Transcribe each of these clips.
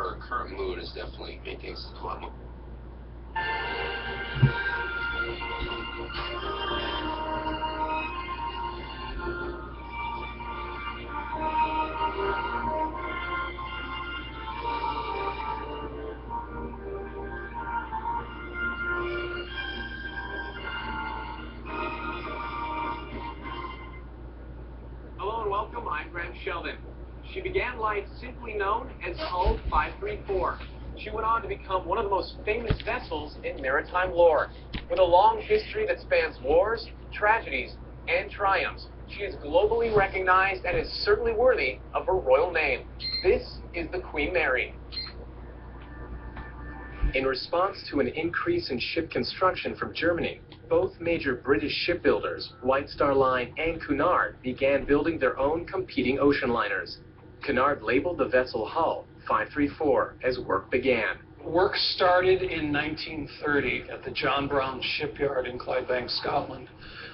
her current mood is definitely made things a lot more. Hello and welcome, I'm Graham Sheldon. She began life simply known as Hull 534. She went on to become one of the most famous vessels in maritime lore. With a long history that spans wars, tragedies, and triumphs, she is globally recognized and is certainly worthy of her royal name. This is the Queen Mary. In response to an increase in ship construction from Germany, both major British shipbuilders, White Star Line and Cunard, began building their own competing ocean liners. Cunard labeled the vessel Hull 534 as work began. Work started in 1930 at the John Brown shipyard in Clydebank, Scotland.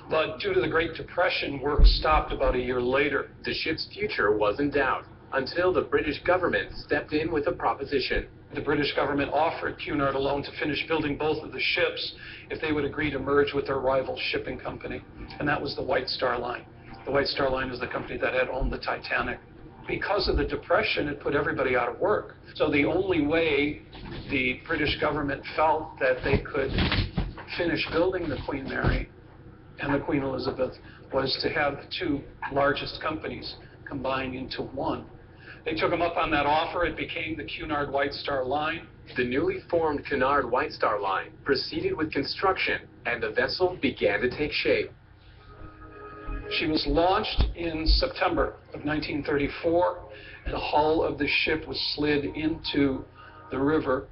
But due to the Great Depression, work stopped about a year later. The ship's future was in doubt until the British government stepped in with a proposition. The British government offered Cunard a loan to finish building both of the ships if they would agree to merge with their rival shipping company, and that was the White Star Line. The White Star Line is the company that had owned the Titanic. Because of the Depression, it put everybody out of work. So the only way the British government felt that they could finish building the Queen Mary and the Queen Elizabeth was to have the two largest companies combine into one. They took them up on that offer. It became the Cunard White Star Line. The newly formed Cunard White Star Line proceeded with construction, and the vessel began to take shape. She was launched in September of 1934, and the hull of the ship was slid into the river.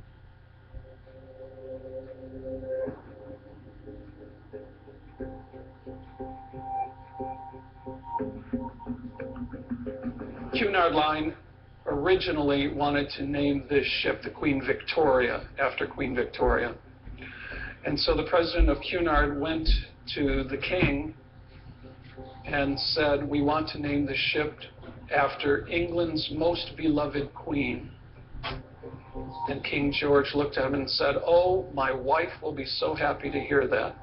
Cunard Line originally wanted to name this ship the Queen Victoria, after Queen Victoria. And so the president of Cunard went to the king and said, we want to name the ship after England's most beloved queen. And King George looked at him and said, oh, my wife will be so happy to hear that,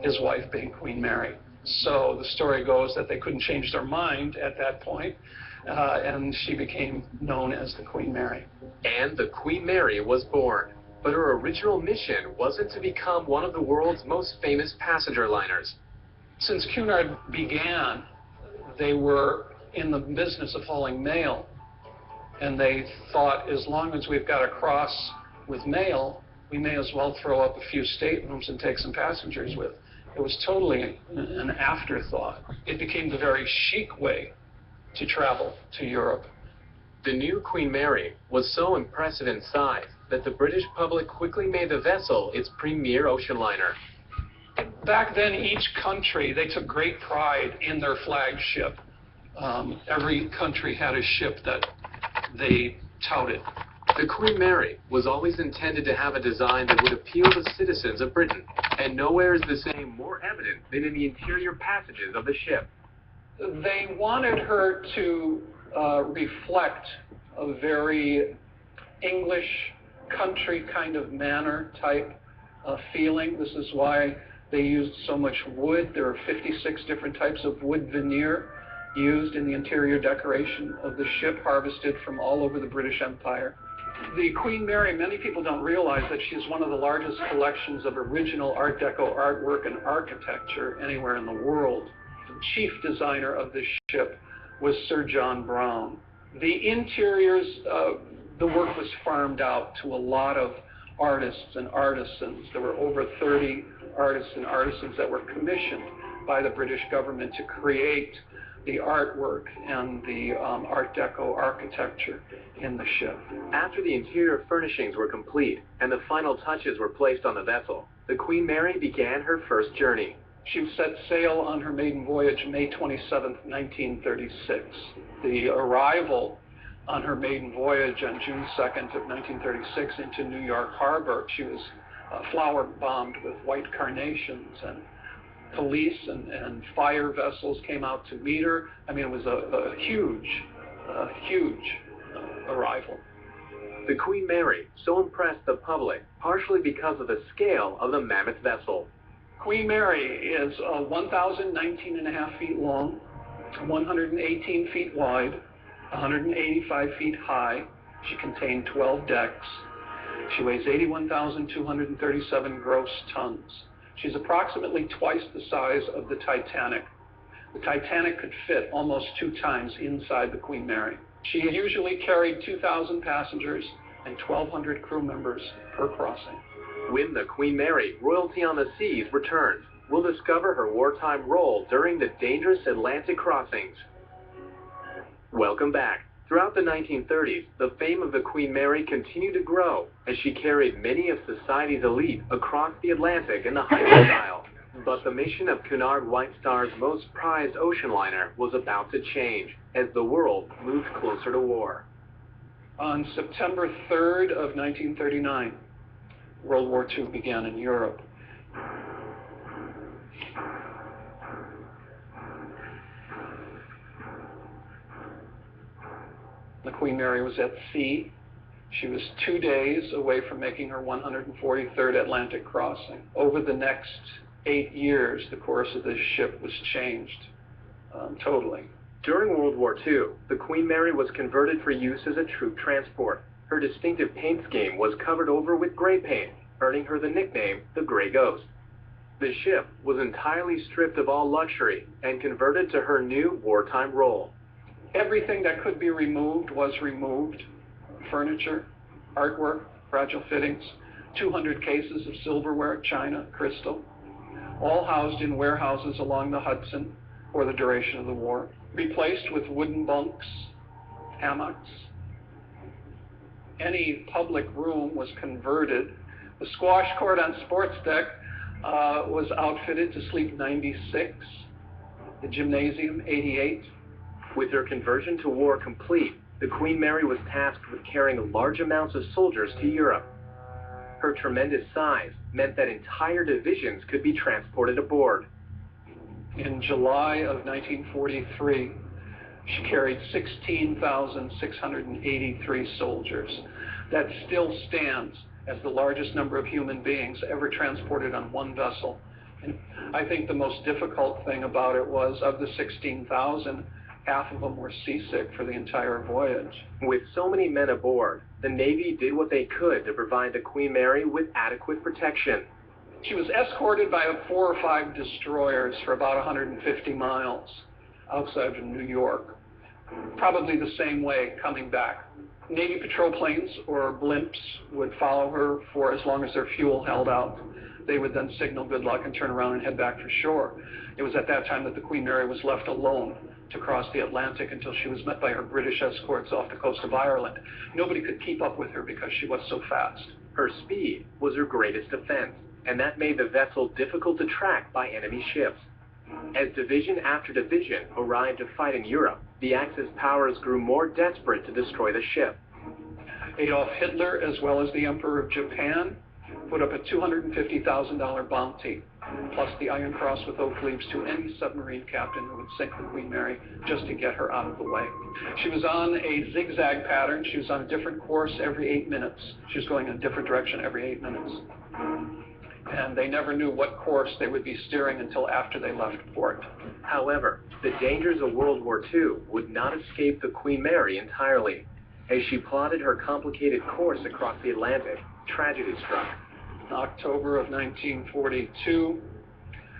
his wife being Queen Mary. So the story goes that they couldn't change their mind at that point, and she became known as the Queen Mary. And the Queen Mary was born. But her original mission wasn't to become one of the world's most famous passenger liners. Since Cunard began, they were in the business of hauling mail. And they thought, as long as we've got a cross with mail, we may as well throw up a few staterooms and take some passengers with. It was totally an afterthought. It became the very chic way to travel to Europe. The new Queen Mary was so impressive in size that the British public quickly made the vessel its premier ocean liner. Back then, each country, they took great pride in their flagship. Every country had a ship that they touted. The Queen Mary was always intended to have a design that would appeal to citizens of Britain, and nowhere is the same more evident than in the interior passages of the ship. They wanted her to reflect a very English country kind of manor type feeling. This is why they used so much wood. There are 56 different types of wood veneer used in the interior decoration of the ship, harvested from all over the British Empire. The Queen Mary, many people don't realize that she's one of the largest collections of original Art Deco artwork and architecture anywhere in the world. The chief designer of this ship was Sir John Brown. The interiors, the work was farmed out to a lot of artists and artisans. There were over 30 artists and artisans that were commissioned by the British government to create the artwork and the Art Deco architecture in the ship. After the interior furnishings were complete and the final touches were placed on the vessel, the Queen Mary began her first journey. She set sail on her maiden voyage May 27, 1936. The arrival on her maiden voyage on June 2nd of 1936 into New York Harbor, she was flower bombed with white carnations, and police and fire vessels came out to meet her. I mean, it was a huge arrival. The Queen Mary so impressed the public, partially because of the scale of the mammoth vessel. Queen Mary is 1,019.5 feet long, 118 feet wide, 185 feet high. She contained 12 decks. She weighs 81,237 gross tons. She's approximately twice the size of the Titanic. The Titanic could fit almost 2 times inside the Queen Mary. She usually carried 2,000 passengers and 1,200 crew members per crossing. When the Queen Mary, Royalty on the Seas, returns, we'll discover her wartime role during the dangerous Atlantic crossings. Welcome back. Throughout the 1930s, the fame of the Queen Mary continued to grow as she carried many of society's elite across the Atlantic in the height of style. But the mission of Cunard White Star's most prized ocean liner was about to change as the world moved closer to war. On September 3rd of 1939, World War II began in Europe. The Queen Mary was at sea. She was 2 days away from making her 143rd Atlantic crossing. Over the next 8 years, the course of this ship was changed totally. During World War II, the Queen Mary was converted for use as a troop transport. Her distinctive paint scheme was covered over with gray paint, earning her the nickname the Gray Ghost. The ship was entirely stripped of all luxury and converted to her new wartime role. Everything that could be removed was removed. Furniture, artwork, fragile fittings, 200 cases of silverware, china, crystal, all housed in warehouses along the Hudson for the duration of the war, replaced with wooden bunks, hammocks. Any public room was converted. The squash court on Sports Deck was outfitted to sleep 96. The gymnasium, 88. With her conversion to war complete, the Queen Mary was tasked with carrying large amounts of soldiers to Europe. Her tremendous size meant that entire divisions could be transported aboard. In July of 1943, she carried 16,683 soldiers. That still stands as the largest number of human beings ever transported on one vessel. And I think the most difficult thing about it was, of the 16,000, half of them were seasick for the entire voyage. With so many men aboard, the Navy did what they could to provide the Queen Mary with adequate protection. She was escorted by 4 or 5 destroyers for about 150 miles outside of New York, probably the same way coming back. Navy patrol planes or blimps would follow her for as long as their fuel held out. They would then signal good luck and turn around and head back for shore. It was at that time that the Queen Mary was left alone to cross the Atlantic until she was met by her British escorts off the coast of Ireland. Nobody could keep up with her because she was so fast. Her speed was her greatest defense, and that made the vessel difficult to track by enemy ships. As division after division arrived to fight in Europe, the Axis powers grew more desperate to destroy the ship. Adolf Hitler, as well as the Emperor of Japan, put up a $250,000 bounty, plus the Iron Cross with oak leaves, to any submarine captain who would sink the Queen Mary just to get her out of the way. She was on a zigzag pattern. She was on a different course every 8 minutes. She was going in a different direction every 8 minutes. And they never knew what course they would be steering until after they left port. However, the dangers of World War II would not escape the Queen Mary entirely. As she plotted her complicated course across the Atlantic, tragedy struck. In October of 1942,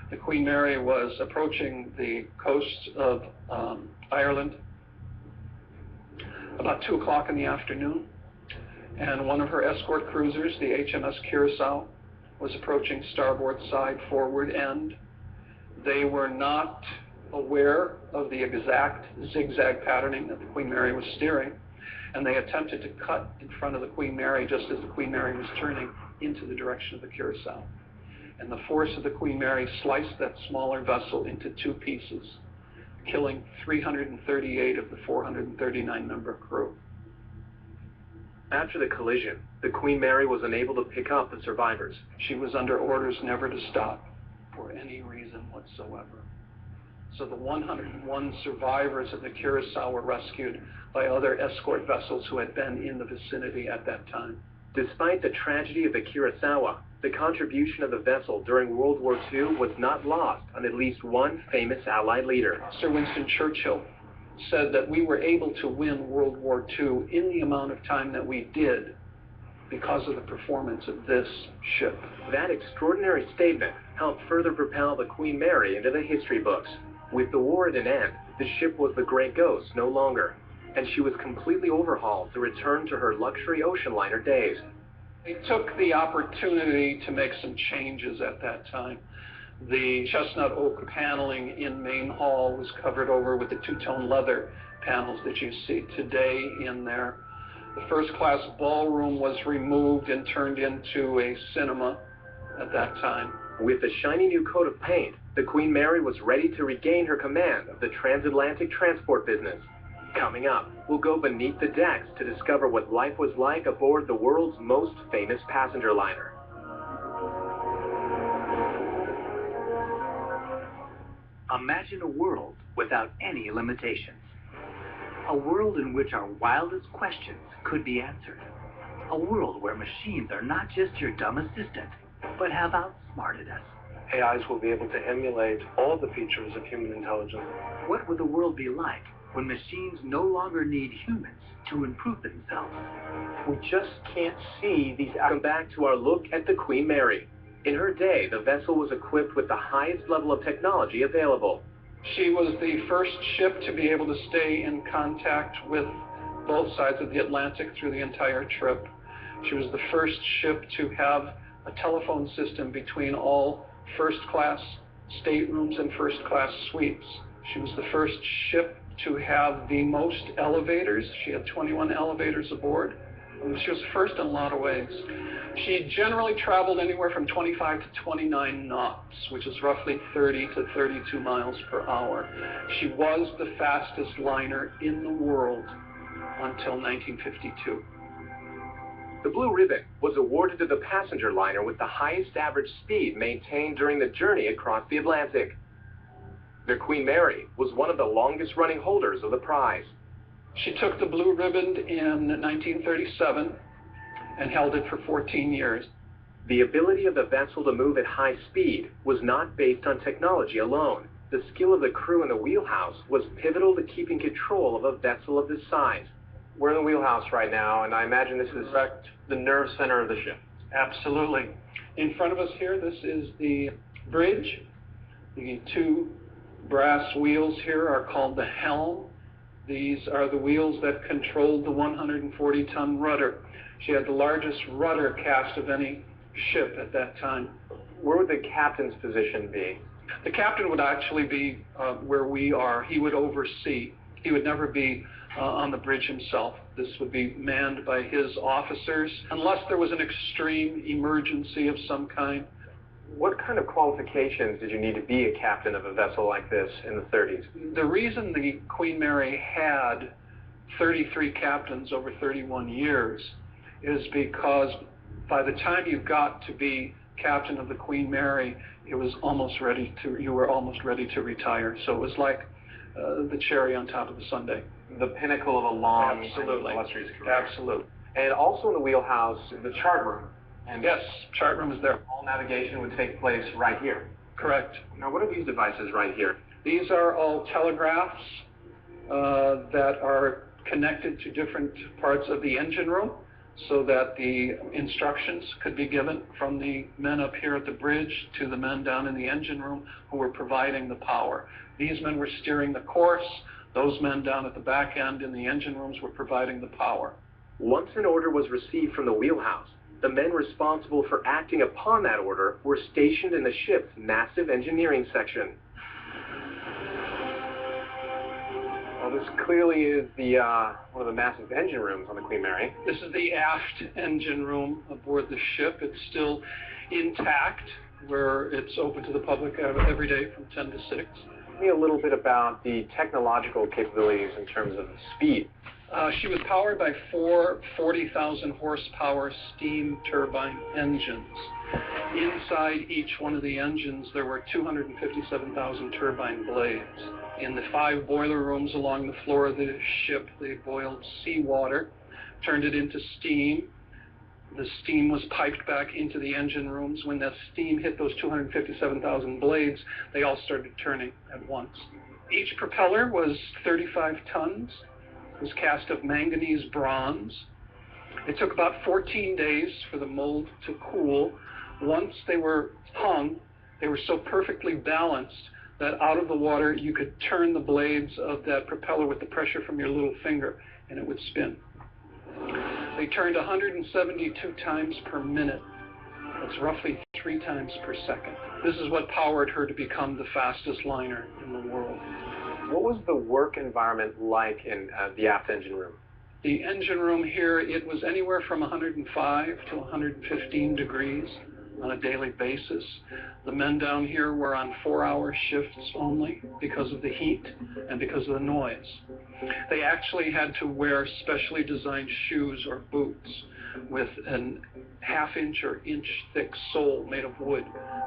the Queen Mary was approaching the coast of Ireland about 2 o'clock in the afternoon, and one of her escort cruisers, the HMS Curacao, was approaching starboard side forward end. They were not aware of the exact zigzag patterning that the Queen Mary was steering, and they attempted to cut in front of the Queen Mary just as the Queen Mary was turning into the direction of the Curacao. And the force of the Queen Mary sliced that smaller vessel into 2 pieces, killing 338 of the 439-member crew. After the collision, the Queen Mary was unable to pick up the survivors. She was under orders never to stop for any reason whatsoever. So the 101 survivors of the Curacao were rescued by other escort vessels who had been in the vicinity at that time. Despite the tragedy of the Kurosawa, the contribution of the vessel during World War II was not lost on at least one famous Allied leader. Sir Winston Churchill said that we were able to win World War II in the amount of time that we did because of the performance of this ship. That extraordinary statement helped further propel the Queen Mary into the history books. With the war at an end, the ship was the Grey Ghost no longer, and she was completely overhauled to return to her luxury ocean liner days. They took the opportunity to make some changes at that time. The chestnut oak paneling in Main Hall was covered over with the two-tone leather panels that you see today in there. The first-class ballroom was removed and turned into a cinema at that time. With a shiny new coat of paint, the Queen Mary was ready to regain her command of the transatlantic transport business. Coming up, we'll go beneath the decks to discover what life was like aboard the world's most famous passenger liner. Imagine a world without any limitations. A world in which our wildest questions could be answered. A world where machines are not just your dumb assistant, but have outsmarted us. AIs will be able to emulate all the features of human intelligence. What would the world be like when machines no longer need humans to improve themselves? We just can't see these. Come back to our look at the Queen Mary. In her day, the vessel was equipped with the highest level of technology available. She was the first ship to be able to stay in contact with both sides of the Atlantic through the entire trip. She was the first ship to have a telephone system between all first-class staterooms and first-class suites. She was the first ship to have the most elevators. She had 21 elevators aboard. She was first in a lot of ways. She generally traveled anywhere from 25 to 29 knots, which is roughly 30 to 32 miles per hour. She was the fastest liner in the world until 1952. The Blue Ribbon was awarded to the passenger liner with the highest average speed maintained during the journey across the Atlantic. The Queen Mary was one of the longest-running holders of the prize. She took the Blue Ribbon in 1937 and held it for 14 years. The ability of the vessel to move at high speed was not based on technology alone. The skill of the crew in the wheelhouse was pivotal to keeping control of a vessel of this size. We're in the wheelhouse right now, and I imagine this is the nerve center of the ship. Absolutely. In front of us here, this is the bridge. The two brass wheels here are called the helm. These are the wheels that controlled the 140-ton rudder. She had the largest rudder cast of any ship at that time. Where would the captain's position be? The captain would actually be where we are. He would oversee. He would never be on the bridge himself. This would be manned by his officers, unless there was an extreme emergency of some kind. What kind of qualifications did you need to be a captain of a vessel like this in the 30s? The reason the Queen Mary had 33 captains over 31 years is because by the time you got to be captain of the Queen Mary, you were almost ready to retire. So it was like the cherry on top of the sundae. The pinnacle of a long, absolutely, illustrious career. Absolutely. And also in the wheelhouse, the chart room. And yes, chart room is there. All navigation would take place right here. Correct. Now, what are these devices right here? These are all telegraphs that are connected to different parts of the engine room so that the instructions could be given from the men up here at the bridge to the men down in the engine room who were providing the power. These men were steering the course. Those men down at the back end in the engine rooms were providing the power. Once an order was received from the wheelhouse, the men responsible for acting upon that order were stationed in the ship's massive engineering section. Well, this clearly is the one of the massive engine rooms on the Queen Mary. This is the aft engine room aboard the ship. It's still intact, where it's open to the public every day from 10 to 6. Tell me a little bit about the technological capabilities in terms of speed. She was powered by four 40,000 horsepower steam turbine engines. Inside each one of the engines, there were 257,000 turbine blades. In the 5 boiler rooms along the floor of the ship, they boiled seawater, turned it into steam. The steam was piped back into the engine rooms. When that steam hit those 257,000 blades, they all started turning at once. Each propeller was 35 tons. It was cast of manganese bronze. It took about 14 days for the mold to cool. Once they were hung, they were so perfectly balanced that out of the water you could turn the blades of that propeller with the pressure from your little finger and it would spin. They turned 172 times per minute. That's roughly 3 times per second. This is what powered her to become the fastest liner in the world. What was the work environment like in the aft engine room? The engine room here, it was anywhere from 105 to 115 degrees on a daily basis. The men down here were on 4-hour shifts only because of the heat and because of the noise. They actually had to wear specially designed shoes or boots with an half-inch or inch-thick sole made of wood,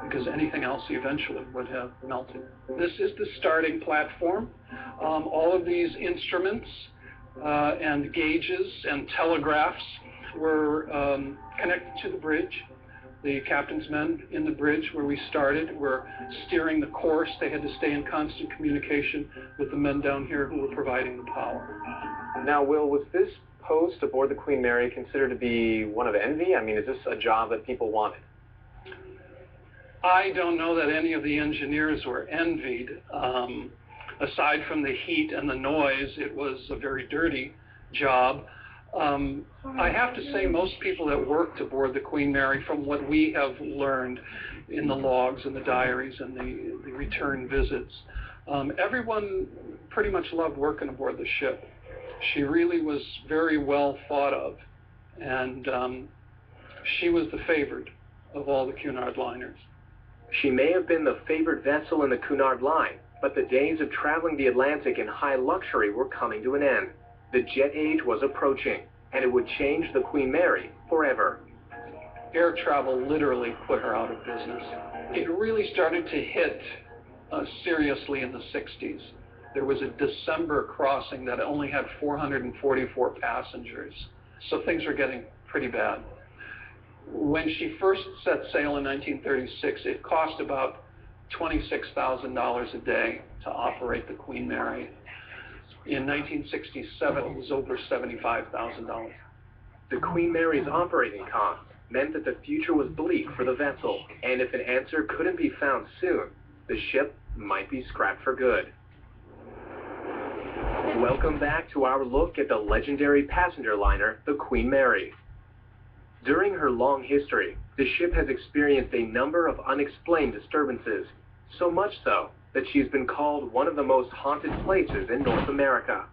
because anything else eventually would have melted. This is the starting platform. All of these instruments and gauges and telegraphs were connected to the bridge. The captain's men in the bridge where we started were steering the course. They had to stay in constant communication with the men down here who were providing the power. Now, Will, was this post aboard the Queen Mary considered to be one of envy? I mean, is this a job that people wanted? I don't know that any of the engineers were envied. Aside from the heat and the noise, it was a very dirty job. I have to say most people that worked aboard the Queen Mary, from what we have learned in the logs and the diaries and the return visits, everyone pretty much loved working aboard the ship. She really was very well thought of, and she was the favored of all the Cunard liners. She may have been the favored vessel in the Cunard line, but the days of traveling the Atlantic in high luxury were coming to an end. The jet age was approaching, and it would change the Queen Mary forever. Air travel literally put her out of business. It really started to hit seriously in the 60s. There was a December crossing that only had 444 passengers, so things were getting pretty bad. When she first set sail in 1936, it cost about $26,000 a day to operate the Queen Mary. In 1967, it was over $75,000. The Queen Mary's operating costs meant that the future was bleak for the vessel, and if an answer couldn't be found soon, the ship might be scrapped for good. Welcome back to our look at the legendary passenger liner, the Queen Mary. During her long history, the ship has experienced a number of unexplained disturbances, so much so that she's been called one of the most haunted places in North America.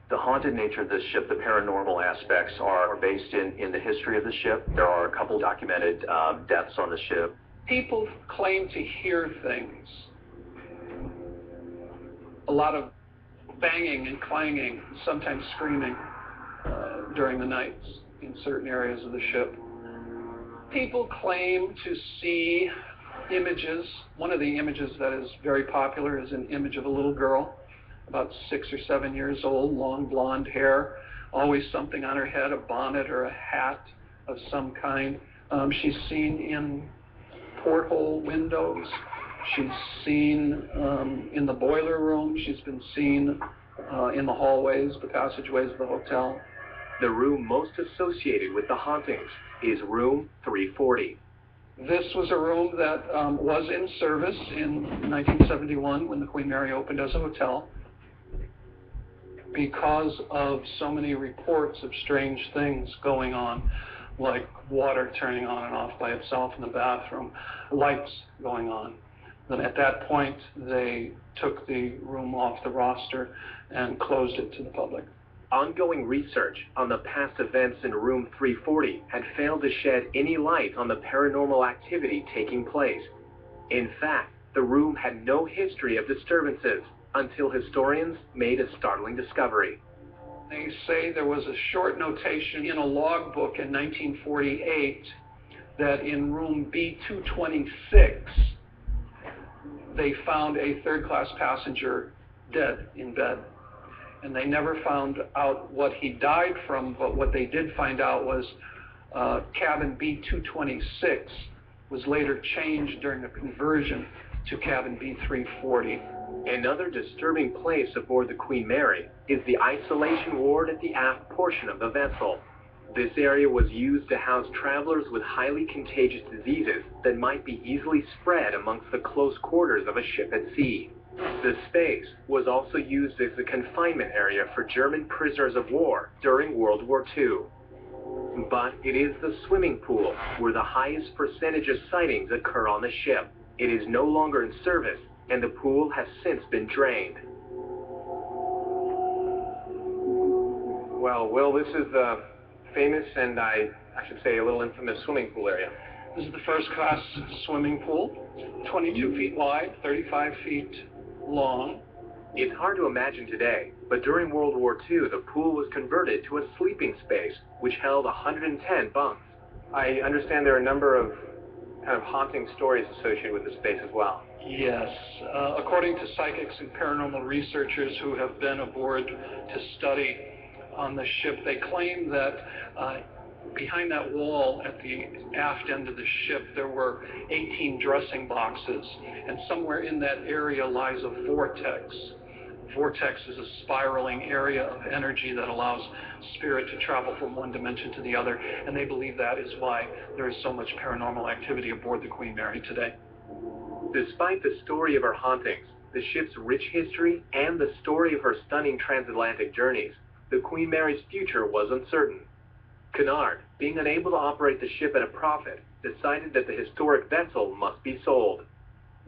The haunted nature of this ship, the paranormal aspects are based in the history of the ship. There are a couple documented deaths on the ship. People claim to hear things. A lot of banging and clanging, sometimes screaming during the nights in certain areas of the ship. People claim to see images. One of the images that is very popular is an image of a little girl, about 6 or 7 years old, long blonde hair, always something on her head, a bonnet or a hat of some kind. She's seen in porthole windows. She's seen in the boiler room. She's been seen in the hallways, the passageways of the hotel. The room most associated with the hauntings is room 340. This was a room that was in service in 1971 when the Queen Mary opened as a hotel. Because of so many reports of strange things going on, like water turning on and off by itself in the bathroom, lights going on. Then at that point, they took the room off the roster and closed it to the public. Ongoing research on the past events in room 340 had failed to shed any light on the paranormal activity taking place. In fact, the room had no history of disturbances until historians made a startling discovery. They say there was a short notation in a logbook in 1948 that in room B226, they found a third-class passenger dead in bed. And they never found out what he died from, but what they did find out was cabin B226 was later changed during the conversion to cabin B340. Another disturbing place aboard the Queen Mary is the isolation ward at the aft portion of the vessel. This area was used to house travelers with highly contagious diseases that might be easily spread amongst the close quarters of a ship at sea. The space was also used as a confinement area for German prisoners of war during World War II. But it is the swimming pool where the highest percentage of sightings occur on the ship. It is no longer in service, and the pool has since been drained. Well, Will, this is the famous and I should say a little infamous swimming pool area. This is the first-class swimming pool, 22 feet wide, 35 feet long. It's hard to imagine today, but during World War II, the pool was converted to a sleeping space, which held 110 bunks. I understand there are a number of kind of haunting stories associated with the space as well. Yes. According to psychics and paranormal researchers who have been aboard to study on the ship, they claim that behind that wall at the aft end of the ship, there were 18 dressing boxes, and somewhere in that area lies a vortex. Vortex is a spiraling area of energy that allows spirit to travel from one dimension to the other, and they believe that is why there is so much paranormal activity aboard the Queen Mary today. Despite the story of her hauntings, the ship's rich history, and the story of her stunning transatlantic journeys, the Queen Mary's future was uncertain. Cunard, being unable to operate the ship at a profit, decided that the historic vessel must be sold.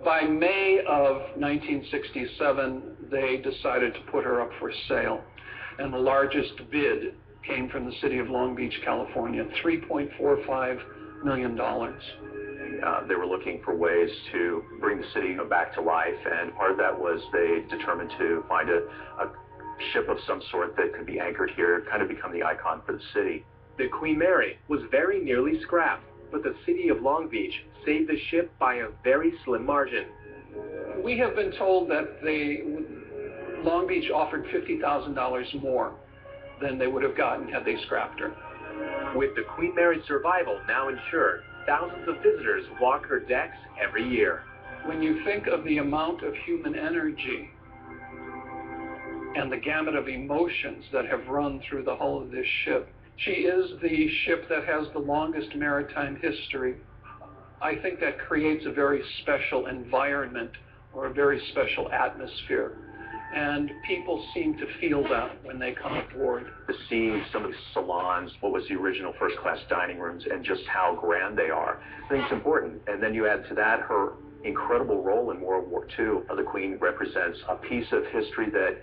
By May of 1967, they decided to put her up for sale, and the largest bid came from the city of Long Beach, California, $3.45 million. They were looking for ways to bring the city back to life, and part of that was they determined to find a ship of some sort that could be anchored here, kind of become the icon for the city. The Queen Mary was very nearly scrapped, but the city of Long Beach saved the ship by a very slim margin. We have been told that Long Beach offered $50,000 more than they would have gotten had they scrapped her. With the Queen Mary's survival now ensured, thousands of visitors walk her decks every year. When you think of the amount of human energy and the gamut of emotions that have run through the hull of this ship, she is the ship that has the longest maritime history. I think that creates a very special environment or a very special atmosphere. And people seem to feel that when they come aboard. To see some of the salons, what was the original first-class dining rooms, and just how grand they are, I think it's important. And then you add to that her incredible role in World War II. The Queen represents a piece of history that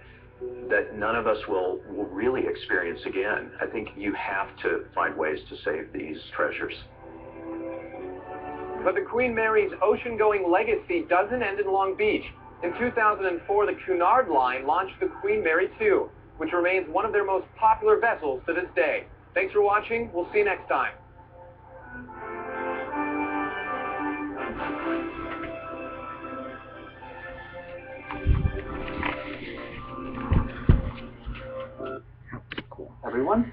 none of us will really experience again. I think you have to find ways to save these treasures. But the Queen Mary's ocean-going legacy doesn't end in Long Beach. In 2004, the Cunard Line launched the Queen Mary 2, which remains one of their most popular vessels to this day. Thanks for watching. We'll see you next time. Everyone?